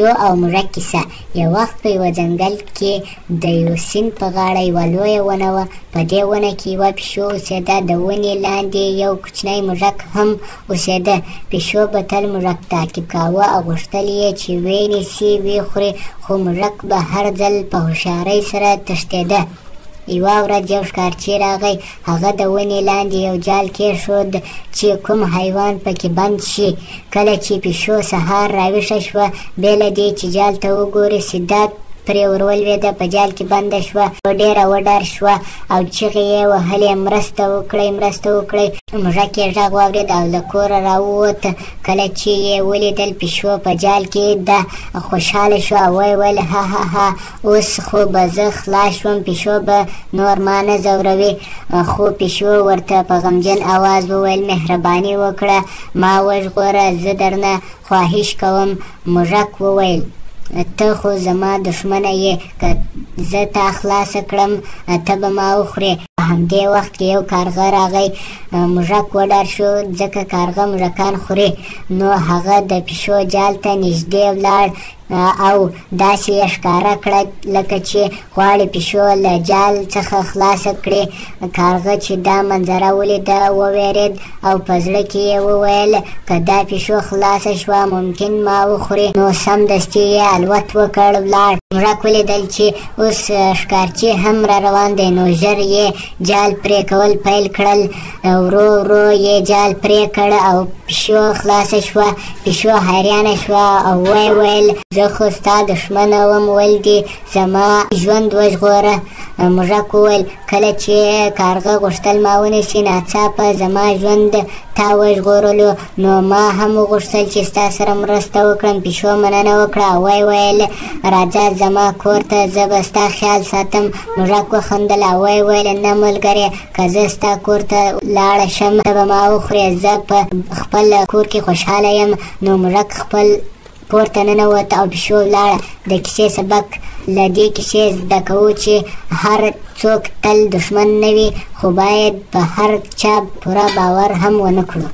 پیشو او موږک کیسه. یو وخت په یوه ځنګل کې د یو سیند په غاړه یوه لویه ونه وه. په دې ونه کې یوه پیشو اوسېده. د ونې لاندې یو کوچنی موږک هم اوسېده. پیشو به تل موږک تعقیب کاوه او غوښتل یې چې ویې نیسي ویې خوري، خو موږک به هر ځل په هوښیارۍ سره تښتېده. یوه ورځ یو ښکارچی راغی. هغه د ونې لاندې یو جال کېښود چې کوم حیوان پکې بند شي. کله چې پیشو سهار راویښه شوه، بې له دې چې جال ته وګوري، سیده پرې ورولوېده، په جال کې بنده شوه. ډېره وډار شوه او چغې یې وهلې، مرسته وکړئ، مرسته وکړئ. موږک یې غږ واورېد او له کوره راووت. کله چې یې ولیدل پیشو په جال کې ده، خوشحاله شو او ویې ویل ها ها ها، اوس خو به زه خلاص شوم، پیشو به نور ما نه ځوروي. خو پیشو ورته په غمجن اواز وویل مهرباني وکړه، ما وژغوره، زه درنه خواهش کوم. موږک وویل ته خو زما دښمنه یې، که زه تا خلاصه کړم ته به ما وخورې. په همدې وخت کې یو کارغه راغی. موږک وډار شو ځکه کارغه موږکان خوري. نو هغه د پیشو جال ته نږدې ولاړ او داسې یې ښکاره کړه لکه چې غواړي پیشو له جال څخه خلاصه کړي. کارغه چې دا منظره ولیده وویرېد او په زړه کې یې وویل که دا پیشو خلاصه شوه ممکن ما وخوري. نو سمدستي یې الوت وکړ ولاړ. موږک ولیدل چې اوس ښکارچی هم را روان دی، نو ژر یې جال پرې کول پیل کړل. ورو ورو یې جال پرې کړ او پیشو خلاصه شوه. پیشو حیرانه شوه او ویې ویل زه خو ستا دښمنه وم، ولې زما ژوند وژغوره. موږک وویل کله چې کارغه غوښتل ما ونیسي، ناڅاپه زما ژوند تا وژغورلو، نو ما هم وغوښتل چې ستا سره مرسته وکړم. پیشو مننه وکړه او ویې ویل راځه زما کور ته، زه به ستا خیال ساتم. موږک وخندل او ویې ویل نه ملګری، که زه ستا کور ته لاړه شم ته به ما وخورې، زه په خپل کور کې خوشحاله یم. نو موږک خپل کور ته ننوت او پیشو ولاړه. د کیسې سبق له دې کیسې زده کوو چې هر څوک تل دښمن نه وي، خو باید په هر چا پوره باور هم ونه کړو.